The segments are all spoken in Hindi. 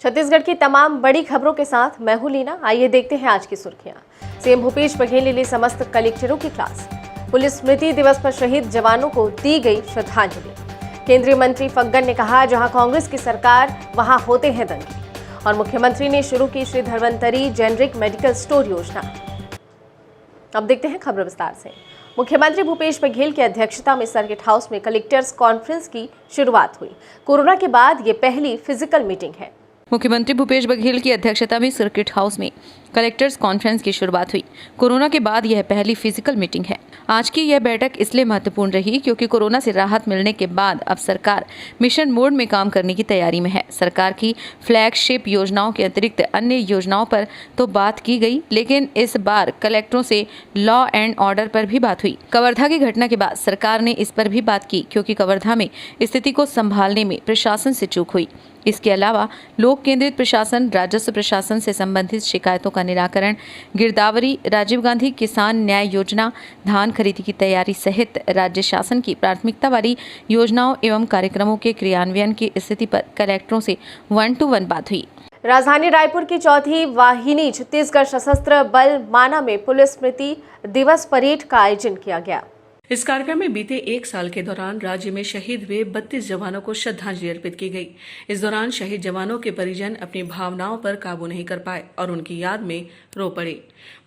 छत्तीसगढ़ की तमाम बड़ी खबरों के साथ मैं हूं लीना। आइए देखते हैं आज की सुर्खियां। सीएम भूपेश बघेल ने ली समस्त कलेक्टरों की क्लास। पुलिस स्मृति दिवस पर शहीद जवानों को दी गई श्रद्धांजलि। केंद्रीय मंत्री फग्गन ने कहा, जहां कांग्रेस की सरकार वहां होते हैं दंगे। और मुख्यमंत्री ने शुरू की Shri Dhanvantari generic medical store योजना। अब देखते हैं खबर विस्तार से। मुख्यमंत्री भूपेश बघेल की अध्यक्षता में सर्किट हाउस में कलेक्टर्स कॉन्फ्रेंस की शुरुआत हुई। कोरोना के बाद ये पहली फिजिकल मीटिंग है। मुख्यमंत्री भूपेश बघेल की अध्यक्षता में सर्किट हाउस में कलेक्टर्स कॉन्फ्रेंस की शुरुआत हुई। कोरोना के बाद यह पहली फिजिकल मीटिंग है। आज की यह बैठक इसलिए महत्वपूर्ण रही क्योंकि कोरोना से राहत मिलने के बाद अब सरकार मिशन मोड में काम करने की तैयारी में है। सरकार की फ्लैगशिप योजनाओं के अतिरिक्त अन्य योजनाओं पर तो बात की गई, लेकिन इस बार कलेक्टरों से लॉ एंड ऑर्डर पर भी बात हुई। कवर्धा की घटना के बाद सरकार ने इस पर भी बात की क्योंकि कवर्धा में स्थिति को संभालने में प्रशासन से चूक हुई। इसके अलावा लोक केंद्रित प्रशासन, राजस्व प्रशासन से संबंधित शिकायतों का निराकरण, गिरदावरी, राजीव गांधी किसान न्याय योजना, धान खरीदी की तैयारी सहित राज्य शासन की प्राथमिकता वाली योजनाओं एवं कार्यक्रमों के क्रियान्वयन की स्थिति पर कलेक्टरों से 1-to-1 बात हुई। राजधानी रायपुर की चौथी वाहिनी छत्तीसगढ़ सशस्त्र बल माना में पुलिस स्मृति दिवस परेड का आयोजन किया गया। इस कार्यक्रम में बीते एक साल के दौरान राज्य में शहीद हुए 32 जवानों को श्रद्धांजलि अर्पित की गई। इस दौरान शहीद जवानों के परिजन अपनी भावनाओं पर काबू नहीं कर पाए और उनकी याद में रो पड़े।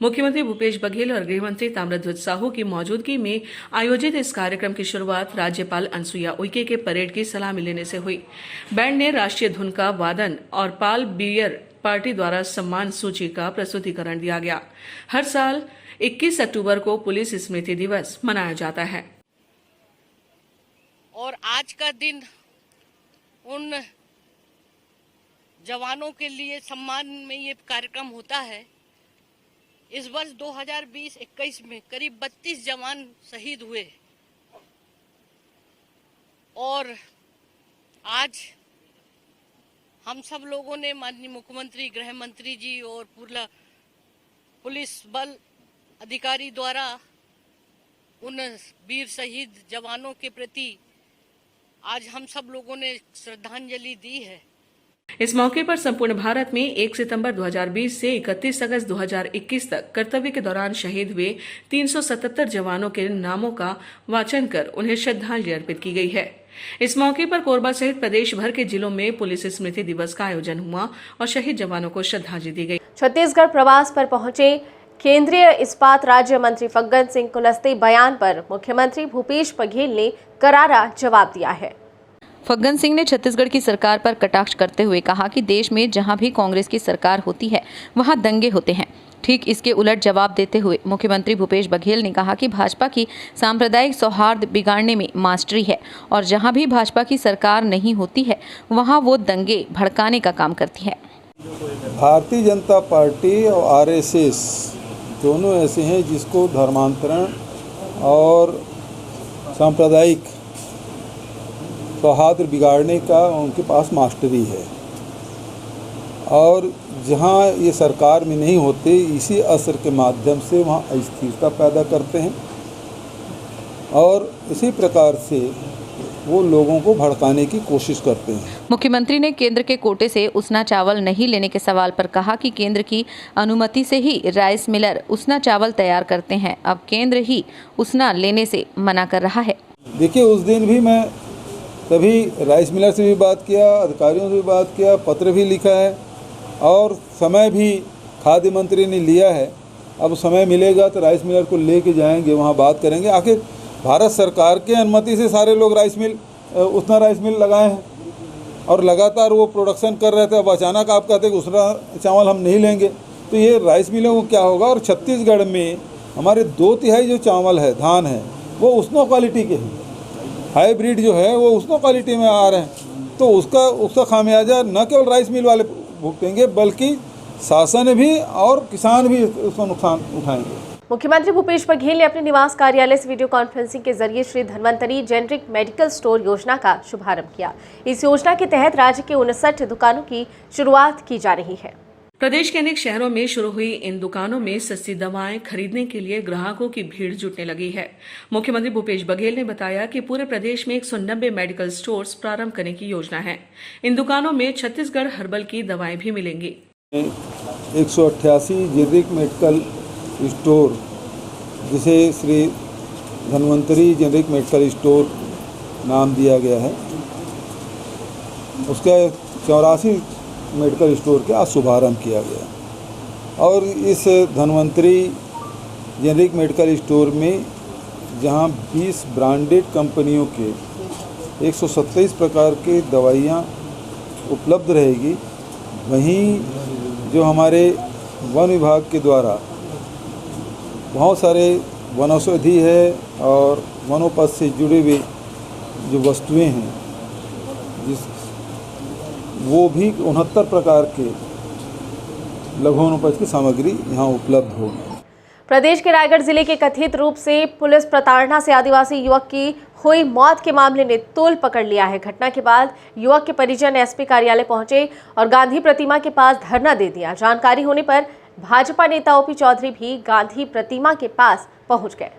मुख्यमंत्री भूपेश बघेल और गृह मंत्री ताम्रध्वज साहू की मौजूदगी में आयोजित इस कार्यक्रम की शुरुआत राज्यपाल अनुसुईया उइके के परेड की सलामी लेने से हुई। बैंड ने राष्ट्रीय धुन का वादन और पाल बियर पार्टी द्वारा सम्मान सूची का प्रस्तुतिकरण दिया गया। हर साल 21 अक्टूबर को पुलिस स्मृति दिवस मनाया जाता है और आज का दिन उन जवानों के लिए सम्मान में ये कार्यक्रम होता है। इस वर्ष 2020-21 में करीब 32 जवान शहीद हुए और आज हम सब लोगों ने माननीय मुख्यमंत्री, गृह मंत्री जी और पूरा पुलिस बल अधिकारी द्वारा उन वीर शहीद जवानों के प्रति आज हम सब लोगों ने श्रद्धांजलि दी है। इस मौके पर संपूर्ण भारत में 1 सितंबर 2020 से 31 अगस्त 2021 तक कर्तव्य के दौरान शहीद हुए 377 जवानों के नामों का वाचन कर उन्हें श्रद्धांजलि अर्पित की गई है। इस मौके पर कोरबा सहित प्रदेश भर के जिलों में पुलिस स्मृति दिवस का आयोजन हुआ और शहीद जवानों को श्रद्धांजलि दी गई। छत्तीसगढ़ प्रवास पर पहुंचे केंद्रीय इस्पात राज्य मंत्री फग्गन सिंह कुलस्ते बयान पर मुख्यमंत्री भूपेश बघेल ने करारा जवाब दिया है। फग्गन सिंह ने छत्तीसगढ़ की सरकार पर कटाक्ष करते हुए कहा कि देश में जहां भी कांग्रेस की सरकार होती है वहां दंगे होते हैं। ठीक इसके उलट जवाब देते हुए मुख्यमंत्री भूपेश बघेल ने कहा कि भाजपा की सांप्रदायिक सौहार्द बिगाड़ने में मास्टरी है और जहां भी भाजपा की सरकार नहीं होती है वहां वो दंगे भड़काने का काम करती है। भारतीय जनता पार्टी और आरएसएस दोनों ऐसे हैं जिसको धर्मांतरण और सांप्रदायिक सौहार्द बिगाड़ने का उनके पास मास्टरी है और जहां ये सरकार में नहीं होते इसी असर के माध्यम से वहां अस्थिरता पैदा करते हैं और इसी प्रकार से वो लोगों को भड़काने की कोशिश करते हैं। मुख्यमंत्री ने केंद्र के कोटे से उसना चावल नहीं लेने के सवाल पर कहा कि केंद्र की अनुमति से ही राइस मिलर उसना चावल तैयार करते हैं। अब केंद्र ही उसना लेने से मना कर रहा है। देखिए, उस दिन भी मैं तभी राइस मिलर से भी बात किया, अधिकारियों से भी बात किया, पत्र भी लिखा है और समय भी खाद्य मंत्री ने लिया है। अब समय मिलेगा तो राइस मिलर को लेके जाएंगे, वहाँ बात करेंगे। आखिर भारत सरकार के अनुमति से सारे लोग उसना राइस मिल लगाए हैं और लगातार वो प्रोडक्शन कर रहे थे। अब अचानक आप कहते हैं कि उसना चावल हम नहीं लेंगे, तो ये राइस मिलों को क्या होगा। और छत्तीसगढ़ में हमारे 2/3 जो चावल है, धान है, वो उसना क्वालिटी के हैं। हाइब्रिड जो है वो उसना क्वालिटी में आ रहे हैं, तो उसका खामियाजा न केवल राइस मिल वाले भुगतेंगे बल्कि शासन भी और किसान भी उसका नुकसान उठाएंगे। मुख्यमंत्री भूपेश बघेल ने अपने निवास कार्यालय से वीडियो कॉन्फ्रेंसिंग के जरिए Shri Dhanvantari generic medical store योजना का शुभारंभ किया। इस योजना के तहत राज्य के 59 दुकानों की शुरुआत की जा रही है। प्रदेश के अनेक शहरों में शुरू हुई इन दुकानों में सस्ती दवाएं खरीदने के लिए ग्राहकों की भीड़ जुटने लगी है। मुख्यमंत्री भूपेश बघेल ने बताया कि पूरे प्रदेश में 190 मेडिकल स्टोर्स प्रारंभ करने की योजना है। इन दुकानों में छत्तीसगढ़ हर्बल की दवाएं भी मिलेंगी। 188 जेनरिक मेडिकल स्टोर, जिसे Shri Dhanvantari generic medical store नाम दिया गया है, उसका 84 मेडिकल स्टोर का आज शुभारम्भ किया गया। और इस धन्वंतरी जेनरिक मेडिकल स्टोर में जहां 20 ब्रांडेड कंपनियों के 127 प्रकार के दवाइयां उपलब्ध रहेगी, वहीं जो हमारे वन विभाग के द्वारा बहुत सारे वनौषधि है और वनोपज से जुड़े हुए जो वस्तुएं हैं, जिस वो भी 69 प्रकार के लघु वनोपज की सामग्री यहाँ उपलब्ध होगी। प्रदेश के रायगढ़ जिले के कथित रूप से पुलिस प्रताड़ना से आदिवासी युवक की हुई मौत के मामले ने तूल पकड़ लिया है। घटना के बाद युवक के परिजन एसपी कार्यालय पहुंचे और गांधी प्रतिमा के पास धरना दे दिया। जानकारी होने पर भाजपा नेता ओपी चौधरी भी गांधी प्रतिमा के पास पहुंच गए।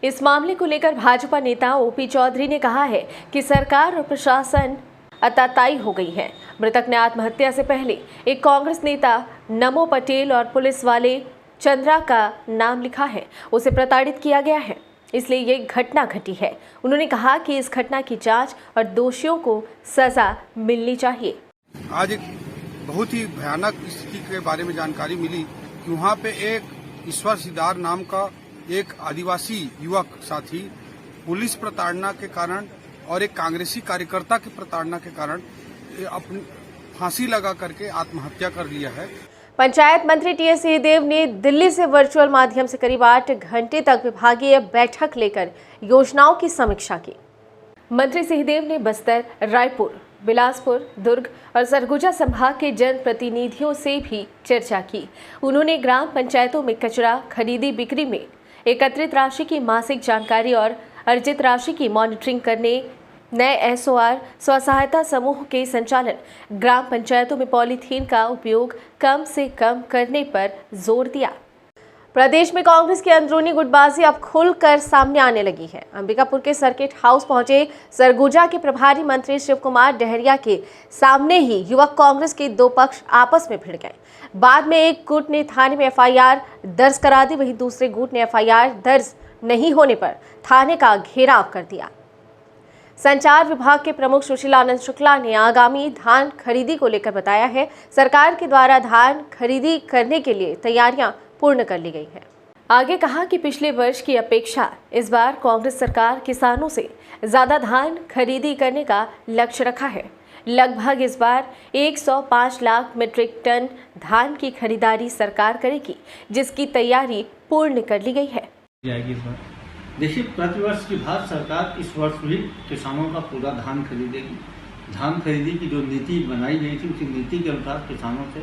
इस मामले को लेकर भाजपा नेता ओपी चौधरी ने कहा है कि सरकार और प्रशासन अताताई हो गई है। मृतक ने आत्महत्या से पहले एक कांग्रेस नेता नमो पटेल और पुलिस वाले चंद्रा का नाम लिखा है। उसे प्रताड़ित किया गया है, इसलिए ये घटना घटी है। उन्होंने कहा कि इस घटना की जांच और दोषियों को सजा मिलनी चाहिए। आज एक बहुत ही भयानक स्थिति के बारे में जानकारी मिली कि वहाँ पे एक ईश्वर सिद्धार नाम का एक आदिवासी युवक साथी पुलिस प्रताड़ना के कारण और एक कांग्रेसी कार्यकर्ता की प्रताड़ना के कारण अपनी फांसी लगा करके आत्महत्या कर लिया है। पंचायत मंत्री टीएस सिंहदेव ने दिल्ली से वर्चुअल माध्यम से करीब 8 घंटे तक विभागीय बैठक लेकर योजनाओं की समीक्षा की। मंत्री सिंहदेव ने बस्तर, रायपुर, बिलासपुर, दुर्ग और सरगुजा संभाग के जनप्रतिनिधियों से भी चर्चा की। उन्होंने ग्राम पंचायतों में कचरा खरीदी बिक्री में एकत्रित राशि की मासिक जानकारी और अर्जित राशि की मॉनिटरिंग करने, नए एसओआर, स्वसहायता समूह के संचालन, ग्राम पंचायतों में पॉलीथीन का उपयोग कम से कम करने पर जोर दिया। प्रदेश में कांग्रेस की अंदरूनी गुटबाजी अब खुलकर सामने आने लगी है। अंबिकापुर के सर्किट हाउस पहुंचे सरगुजा के प्रभारी मंत्री शिव कुमार डहरिया के सामने ही युवक कांग्रेस के दो पक्ष आपस में भिड़ गए। बाद में एक गुट ने थाने में एफआईआर दर्ज करा दी, वहीं दूसरे गुट ने एफआईआर दर्ज नहीं होने पर थाने का घेराव कर दिया। संचार विभाग के प्रमुख सुशील आनंद शुक्ला ने आगामी धान खरीदी को लेकर बताया है, सरकार के द्वारा धान खरीदी करने के लिए तैयारियां पूर्ण कर ली गई हैं। आगे कहा कि पिछले वर्ष की अपेक्षा इस बार कांग्रेस सरकार किसानों से ज्यादा धान खरीदी करने का लक्ष्य रखा है। लगभग इस बार 105 लाख मीट्रिक टन धान की खरीदारी सरकार करेगी, जिसकी तैयारी पूर्ण कर ली गई है। देखिए, प्रतिवर्ष की भारत सरकार इस वर्ष भी किसानों का पूरा धान खरीदेगी। धान खरीदी की जो नीति बनाई गई थी, उसी नीति के अनुसार किसानों से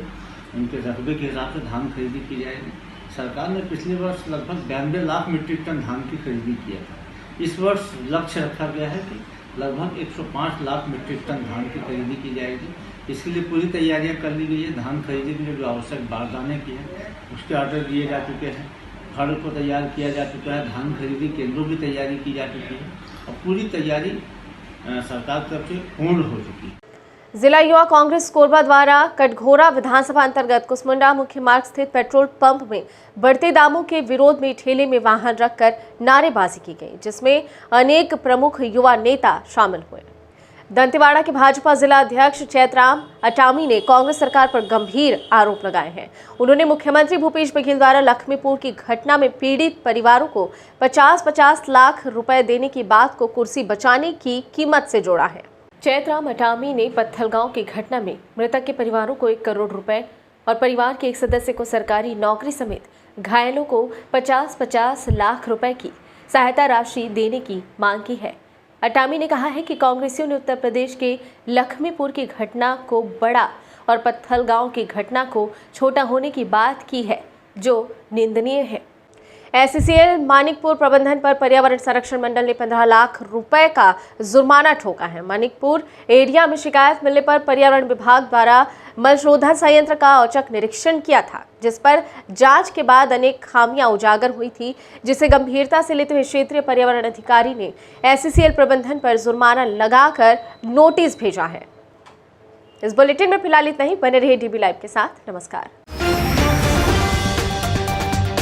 उनके रकबे के हिसाब से धान खरीदी की जाएगी। सरकार ने पिछले वर्ष लगभग 92 लाख मीट्रिक टन धान की खरीदी किया था। इस वर्ष लक्ष्य रखा गया है कि लगभग 105 लाख मीट्रिक टन धान की खरीदी की जाएगी। इसके लिए पूरी तैयारियां कर ली गई है। धान खरीदी के लिए जो आवश्यक बारदाने की है, उसके ऑर्डर दिए जा चुके हैं। फड़ को तैयार किया जा चुका है। धान खरीदी केंद्रों की तैयारी की जा चुकी है और पूरी तैयारी सरकार की तरफ से पूर्ण हो चुकी है। जिला युवा कांग्रेस कोरबा द्वारा कटघोरा विधानसभा अंतर्गत कुसमुंडा मुख्य मार्ग स्थित पेट्रोल पंप में बढ़ते दामों के विरोध में ठेले में वाहन रखकर नारेबाजी की गई, जिसमें अनेक प्रमुख युवा नेता शामिल हुए। दंतेवाड़ा के भाजपा जिला अध्यक्ष चैतराम अटामी ने कांग्रेस सरकार पर गंभीर आरोप लगाए हैं। उन्होंने मुख्यमंत्री भूपेश बघेल द्वारा लखमीपुर की घटना में पीड़ित परिवारों को 50-50 लाख रुपए देने की बात को कुर्सी बचाने की कीमत से जोड़ा है। चैतराम अटामी ने पत्थलगांव की घटना में मृतक के परिवारों को 1 करोड़ रुपए और परिवार के एक सदस्य को सरकारी नौकरी समेत घायलों को 50-50 लाख रुपए की सहायता राशि देने की मांग की है। अटामी ने कहा है कि कांग्रेसियों ने उत्तर प्रदेश के लखमीपुर की घटना को बड़ा और पत्थलगांव की घटना को छोटा होने की बात की है, जो निंदनीय है। एससीएल मानिकपुर प्रबंधन पर पर्यावरण संरक्षण मंडल ने 15 लाख रुपए का जुर्माना ठोका है। मानिकपुर एरिया में शिकायत मिलने पर पर्यावरण विभाग द्वारा मलशोधन संयंत्र का औचक निरीक्षण किया था, जिस पर जांच के बाद अनेक खामियां उजागर हुई थी, जिसे गंभीरता से लेते हुए क्षेत्रीय पर्यावरण अधिकारी ने एससीएल प्रबंधन पर जुर्माना लगाकर नोटिस भेजा है। इस बुलेटिन में फिलहाल इतना ही। बने रहिए डीबी लाइव के साथ। नमस्कार।